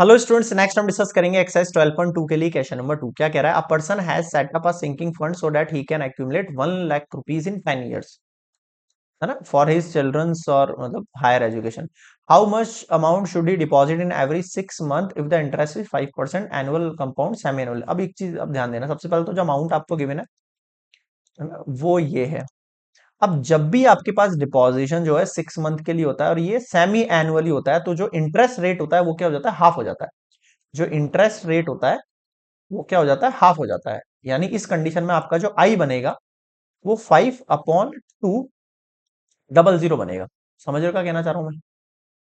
Hello students, next हम discuss करेंगे exercise 12.2 के लिए क्वेश्चन नंबर 2। क्या कह रहा है? A person has set up a sinking fund so that he can accumulate 1 lakh rupees in 10 years, है ना, फॉर हिज चिल्ड्रंस और मतलब higher education. How much amount should he deposit in every 6 month if the interest is 5% annual compound semi annual. अब एक चीज अब ध्यान देना, सबसे पहले तो जो अमाउंट आपको गिवन है ना, वो ये है। अब जब भी आपके पास डिपॉजिशन जो है 6 मंथ के लिए होता है और ये सेमी एनुअली होता है, तो जो इंटरेस्ट रेट होता है वो क्या हो जाता है? हाफ हो जाता है। जो इंटरेस्ट रेट होता है वो क्या हो जाता है? हाफ हो जाता है। यानी इस कंडीशन में आपका जो आई बनेगा वो 5/200 बनेगा। समझ रहे हो क्या कहना चाह रहा हूं मैं?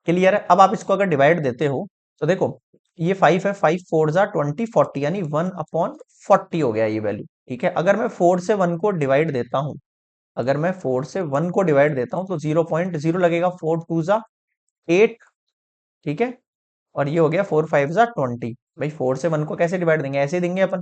क्लियर है? अब आप इसको अगर डिवाइड देते हो तो देखो, ये 5 है, 5 4 जा 20, 40 यानी 1/40 हो गया ये वैल्यू। ठीक है, अगर मैं 4 से 1 को डिवाइड देता हूं, अगर मैं 4 से 1 को डिवाइड देता हूं तो 0.0 लगेगा। 4 2 जा 8। ठीक है, और ये हो गया 4 5 जा 20। भाई 4 से 1 को कैसे डिवाइड देंगे? ऐसे ही देंगे अपन।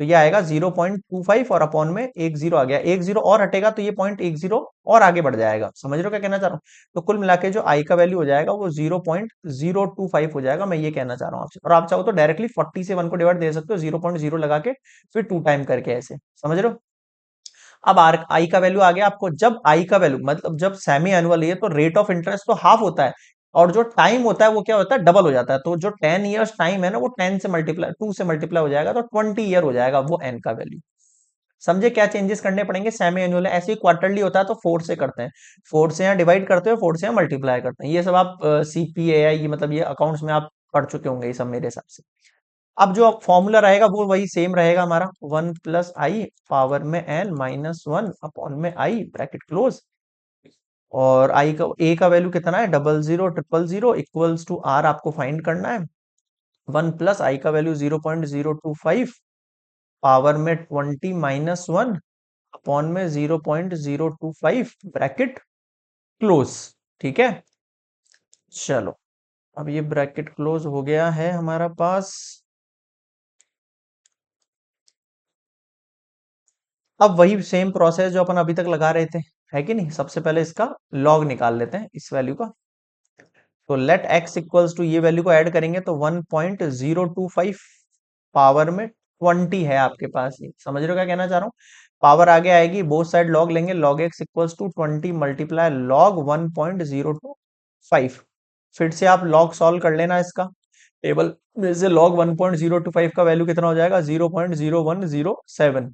तो ये आएगा 0.25 और अपॉन में एक जीरो आ गया, एक जीरो और हटेगा तो ये 0.10 और आगे बढ़ जाएगा। समझ रहे हो क्या कहना चाह रहा हूँ? तो कुल मिला के जो आई का वैल्यू हो जाएगा वो 0.025 हो जाएगा। मैं ये कहना चाह रहा हूँ आपसे। और आप चाहो तो डायरेक्टली 40 से 1 को डिवाइड दे सकते हो, 0.0 लगा के फिर 2 टाइम करके, ऐसे। समझ रहे हो? अब आर आई का वैल्यू आ गया आपको। जब आई का वैल्यू मतलब जब सेमी एनुअल है तो रेट ऑफ इंटरेस्ट तो हाफ होता है, और जो टाइम होता है वो क्या होता है? डबल हो जाता है। तो जो 10 years टाइम है ना, वो 10 से मल्टीप्लाई 2 से मल्टीप्लाई हो जाएगा, तो 20 ईयर हो जाएगा वो एन का वैल्यू। समझे क्या चेंजेस करने पड़ेंगे? सेमी एनुअल है, ऐसे ही क्वार्टरली होता है तो 4 से करते हैं, 4 से यहाँ डिवाइड करते हैं, 4 से यहाँ मल्टीप्लाई करते हैं। ये सब आप सीपीए मतलब ये अकाउंट्स में आप पढ़ चुके होंगे ये सब मेरे हिसाब से। अब जो फॉर्मूला रहेगा वो वही सेम रहेगा हमारा, 1 + i पावर में n -1 अपॉन में i ब्रैकेट क्लोज। और आई का ए का वैल्यू कितना है? 000000 इक्वल्स टू आर आपको फाइंड करना है। 1 + i का वैल्यू 0.025 पावर में 20 -1 अपॉन में 0.025 ब्रैकेट क्लोज। ठीक है, चलो, अब ये ब्रैकेट क्लोज हो गया है हमारा पास। अब वही सेम प्रोसेस जो अपन अभी तक लगा रहे थे, है कि नहीं? सबसे पहले इसका लॉग निकाल लेते हैं इस वैल्यू का। तो लेट x इक्वल्स टू, ये वैल्यू को ऐड करेंगे तो 1.025 पावर में 20 है आपके पास। ये समझ रहे हो क्या कहना चाह रहा हूँ? पावर आगे आएगी, बोथ साइड लॉग लेंगे, log x equals to 20 multiply log 1.025। फिर से आप लॉग सॉल्व कर लेना इसका टेबल में से। log 1.025 का वैल्यू कितना हो जाएगा? 0.0107।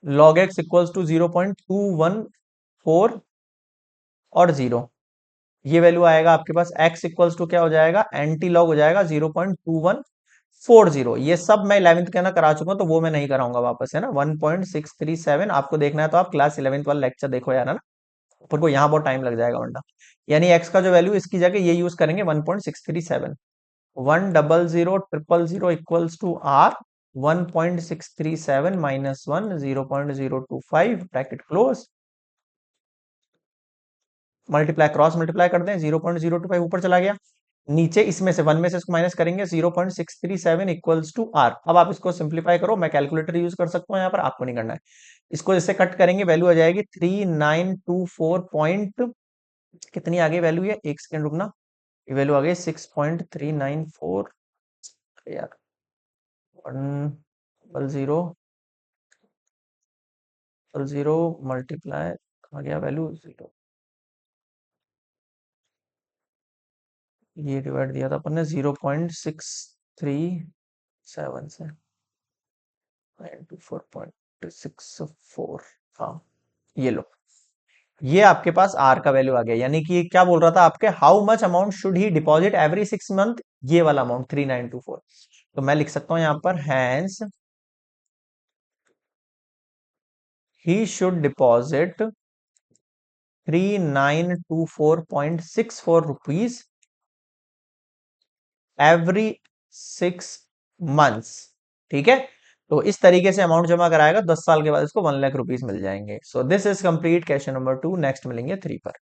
log x इक्वल्स टू 0.214 और 0, ये वैल्यू आएगा आपके पास। x इक्वल्स टू क्या हो जाएगा? एंटी लॉग हो जाएगा 0.2140। ये सब मैं 11th के ना करा चुका हूं, तो वो मैं नहीं कराऊंगा वापस, है ना। 1.637 आपको देखना है तो आप क्लास 11th वाला लेक्चर देखो यार, है ना। पर को यहाँ बहुत टाइम लग जाएगा वरना। यानी x का जो वैल्यू इसकी जगह ये यूज करेंगे 1.637। 1000000 equals to r 1.637 -1 0.025 bracket close. Multiply cross multiply कर दें, 0.025 ऊपर चला गया, नीचे इसमें से 1 में से इसको माइनस करेंगे, 0.637 इक्वल्स टू आर। अब आप इसको सिंप्लीफाई करो, मैं कैलकुलेटर यूज कर सकता हूँ यहाँ पर, आपको नहीं करना है। इसको जैसे कट करेंगे वैल्यू आ जाएगी 3924 पॉइंट, कितनी आ गई वैल्यू? ये एक सेकंड रुकना, ये वैल्यू आ गई 6.394 यार। 10000 मल्टीप्लाई, आ गया वैल्यू 0, ये डिवाइड दिया था अपन ने 0.637 से, 94.64। हाँ, ये लो, ये आपके पास आर का वैल्यू आ गया। यानी कि ये क्या बोल रहा था आपके? How much amount should he deposit every 6 month, ये वाला अमाउंट 3924। तो मैं लिख सकता हूं यहां पर, hence he should deposit 3924.64 every 6 months. ठीक है, तो इस तरीके से अमाउंट जमा कराएगा, 10 साल के बाद इसको 1 लाख रुपीज मिल जाएंगे। So this is complete question number 2। Next मिलेंगे 3 पर।